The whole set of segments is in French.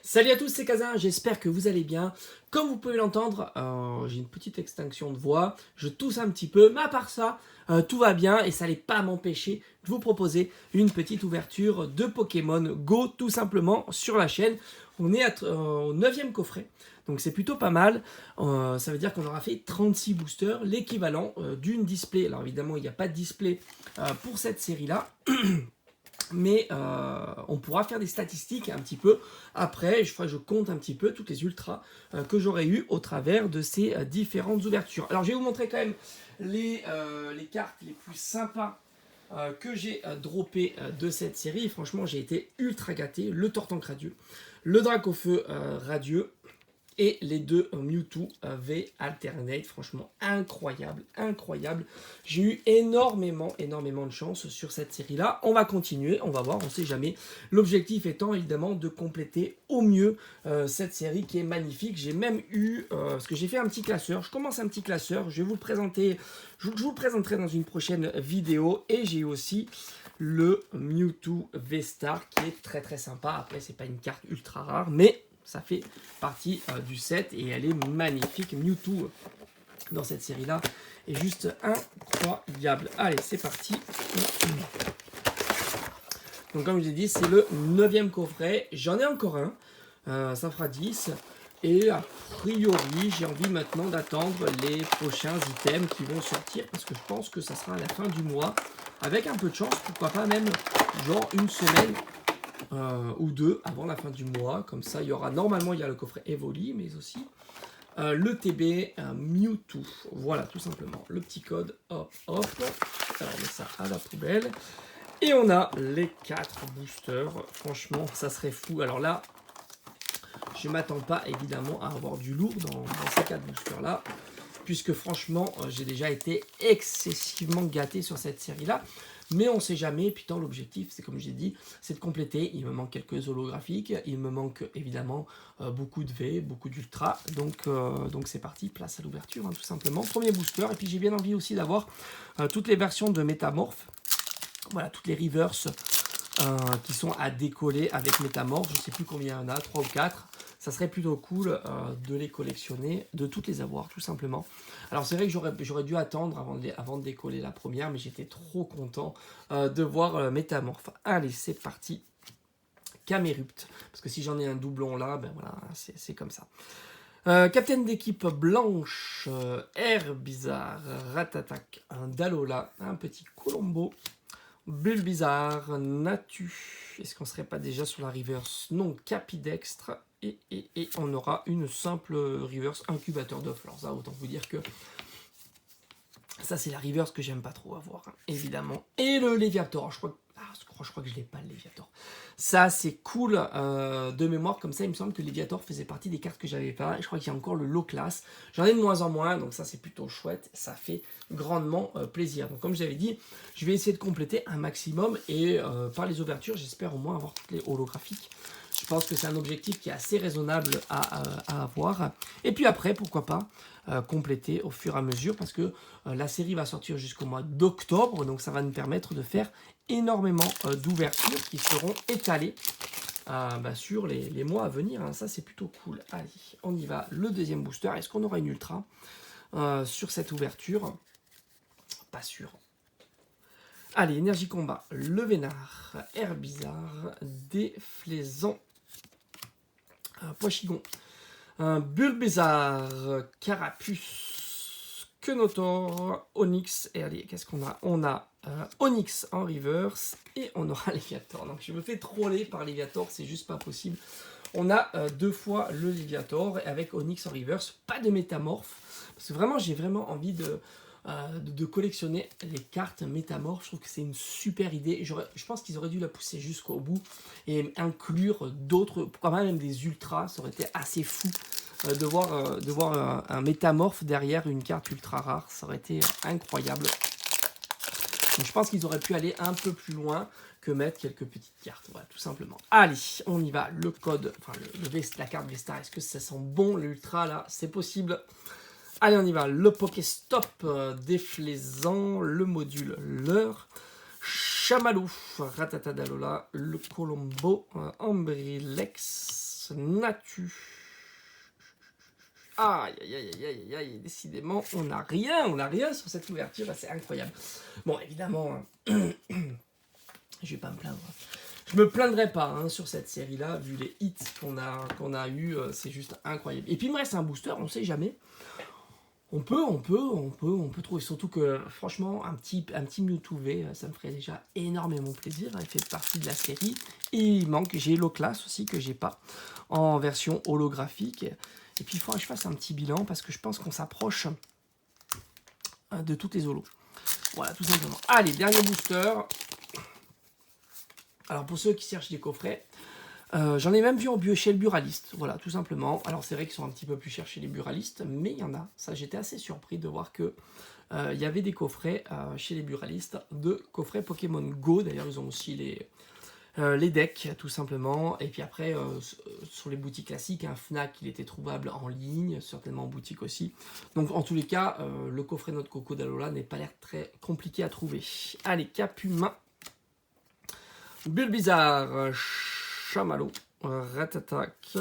Salut à tous, c'est Kazin, j'espère que vous allez bien. Comme vous pouvez l'entendre, j'ai une petite extinction de voix, je tousse un petit peu, mais à part ça, tout va bien et ça n'allait pas m'empêcher de vous proposer une petite ouverture de Pokémon Go tout simplement sur la chaîne. On est au 9e coffret, donc c'est plutôt pas mal. Ça veut dire qu'on aura fait 36 boosters, l'équivalent d'une display. Alors évidemment, il n'y a pas de display pour cette série-là. Mais on pourra faire des statistiques un petit peu après. Je compte un petit peu toutes les ultras que j'aurais eu au travers de ces différentes ouvertures. Alors je vais vous montrer quand même les cartes les plus sympas que j'ai droppé de cette série. Franchement, j'ai été ultra gâté. Le Tortank radieux, le Dracofeu radieux et les deux Mewtwo V Alternate. Franchement, incroyable, incroyable. J'ai eu énormément de chance sur cette série-là. On va continuer, on va voir, on ne sait jamais. L'objectif étant évidemment de compléter au mieux cette série qui est magnifique. J'ai même eu, parce que j'ai fait un petit classeur, je commence un petit classeur, je vais vous le présenter, je vous le présenterai dans une prochaine vidéo. Et j'ai eu aussi le Mewtwo V-Star qui est très très sympa. Après, c'est pas une carte ultra rare, mais ça fait partie du set et elle est magnifique. Mewtwo dans cette série-là est juste incroyable. Allez, c'est parti. Donc comme je vous ai dit, c'est le 9e coffret. J'en ai encore un. Ça fera 10. Et a priori, j'ai envie maintenant d'attendre les prochains items qui vont sortir parce que je pense que ça sera à la fin du mois. Avec un peu de chance, pourquoi pas même genre une semaine ou deux avant la fin du mois. Comme ça, il y aura normalement, il y a le coffret Evoli, mais aussi le TB Mewtwo. Voilà, tout simplement. Le petit code, hop, hop. Alors, on met ça à la poubelle. Et on a les 4 boosters. Franchement, ça serait fou. Alors là, je ne m'attends pas évidemment à avoir du lourd dans ces 4 boosters-là. Puisque franchement, j'ai déjà été excessivement gâté sur cette série-là. Mais on ne sait jamais. Putain, l'objectif, c'est comme j'ai dit, c'est de compléter. Il me manque quelques holographiques. Il me manque évidemment beaucoup de V, beaucoup d'ultra. Donc c'est parti, place à l'ouverture, hein, tout simplement. Premier booster. Et puis j'ai bien envie aussi d'avoir toutes les versions de Métamorph. Voilà, toutes les reverse qui sont à décoller avec Métamorph. Je ne sais plus combien il y en a, 3 ou 4. Ça serait plutôt cool de les collectionner, de toutes les avoir, tout simplement. Alors, c'est vrai que j'aurais dû attendre avant de décoller la première, mais j'étais trop content de voir Métamorph. Allez, c'est parti. Camerupt. Parce que si j'en ai un doublon là, ben voilà, c'est comme ça. Capitaine d'équipe blanche, Air Bizarre, Ratatak, un Dalola, un petit Colombo, Bulbizarre, Natu. Est-ce qu'on serait pas déjà sur la reverse? Non, Capidextre. Et on aura une simple reverse incubateur d'off. Alors ça, autant vous dire que ça, c'est la reverse que j'aime pas trop avoir, hein, évidemment. Et le Léviator, je crois que je l'ai pas, le Léviator. Ça, c'est cool de mémoire. Comme ça, il me semble que le Léviator faisait partie des cartes que j'avais pas. Et je crois qu'il y a encore le low class. J'en ai de moins en moins, donc ça, c'est plutôt chouette. Ça fait grandement plaisir. Donc, comme je l'avais dit, je vais essayer de compléter un maximum. Et par les ouvertures, j'espère au moins avoir toutes les holographiques. Je pense que c'est un objectif qui est assez raisonnable à avoir. Et puis après, pourquoi pas compléter au fur et à mesure, parce que la série va sortir jusqu'au mois d'octobre, donc ça va nous permettre de faire énormément d'ouvertures qui seront étalées sur les mois à venir. Hein. Ça, c'est plutôt cool. Allez, on y va. Le deuxième booster. Est-ce qu'on aura une ultra sur cette ouverture? Pas sûr. Allez, énergie combat. Le Vénard, Air Bizarre, Déflaisant, Poichigon, un Bulbizarre, Carapuce, Quenotor, Onyx, et allez, qu'est-ce qu'on a? On a Onyx en reverse, et on aura Léviator. Donc je me fais troller par Léviator, c'est juste pas possible. On a 2 fois le Léviator, avec Onyx en reverse, pas de métamorphe, parce que vraiment, j'ai vraiment envie de collectionner les cartes métamorphes. Je trouve que c'est une super idée. Je pense qu'ils auraient dû la pousser jusqu'au bout et inclure d'autres, pourquoi pas même des ultras. Ça aurait été assez fou de voir un métamorphe derrière une carte ultra rare. Ça aurait été incroyable. Donc je pense qu'ils auraient pu aller un peu plus loin que mettre quelques petites cartes. Voilà, tout simplement. Allez, on y va. Le code, enfin la carte Vestar, est-ce que ça sent bon l'ultra là? C'est possible. Allez, on y va. Le Pokéstop Déflaisant, le module Leurre, Chamallow, Ratatadalola, le Colombo, Ambrilex, Natu. Aïe, aïe, aïe, aïe, aïe, aïe, décidément, on n'a rien sur cette ouverture, c'est incroyable. Bon, évidemment, je vais pas me plaindre. Je me plaindrai pas hein, sur cette série-là, vu les hits qu'on a eu, c'est juste incroyable. Et puis il me reste un booster, on sait jamais. On peut trouver, surtout que franchement, un petit Mewtwo V, ça me ferait déjà énormément plaisir. Il fait partie de la série. Et il manque, j'ai l'Oclass aussi que j'ai pas en version holographique. Et puis il faudra que je fasse un petit bilan parce que je pense qu'on s'approche de toutes les holos. Voilà, tout simplement. Allez, dernier booster. Alors pour ceux qui cherchent des coffrets, j'en ai même vu en chez le buraliste, voilà, tout simplement. Alors c'est vrai qu'ils sont un petit peu plus chers chez les buralistes, mais il y en a. Ça, j'étais assez surpris de voir que il y avait des coffrets chez les buralistes, de coffrets Pokémon Go. D'ailleurs, ils ont aussi les decks, tout simplement. Et puis après, sur les boutiques classiques, un Fnac, il était trouvable en ligne, certainement en boutique aussi. Donc en tous les cas, le coffret Note Coco d'Alola n'est pas l'air très compliqué à trouver. Allez, Capumin, Bulbizarre, Chamallow, Ratatak,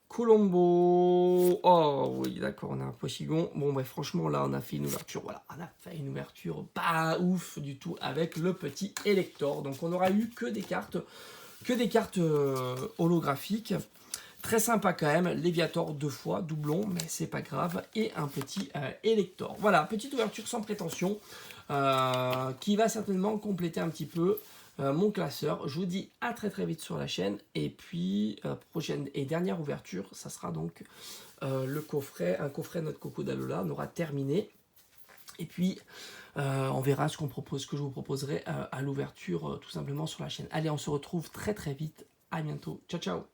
Colombo. Oh oui, d'accord, on a un Porygon. Bon, bref, franchement, là, on a fait une ouverture. Voilà, on a fait une ouverture pas ouf du tout avec le petit Elector. Donc, on n'aura eu que des cartes holographiques. Très sympa quand même. Léviator 2 fois, doublon, mais c'est pas grave. Et un petit Elector. Voilà, petite ouverture sans prétention qui va certainement compléter un petit peu mon classeur. Je vous dis à très très vite sur la chaîne. Et puis, prochaine et dernière ouverture, ça sera donc un coffret Note Coco d'Alola. On aura terminé. Et puis, on verra ce que je vous proposerai à l'ouverture tout simplement sur la chaîne. Allez, on se retrouve très très vite. À bientôt. Ciao, ciao.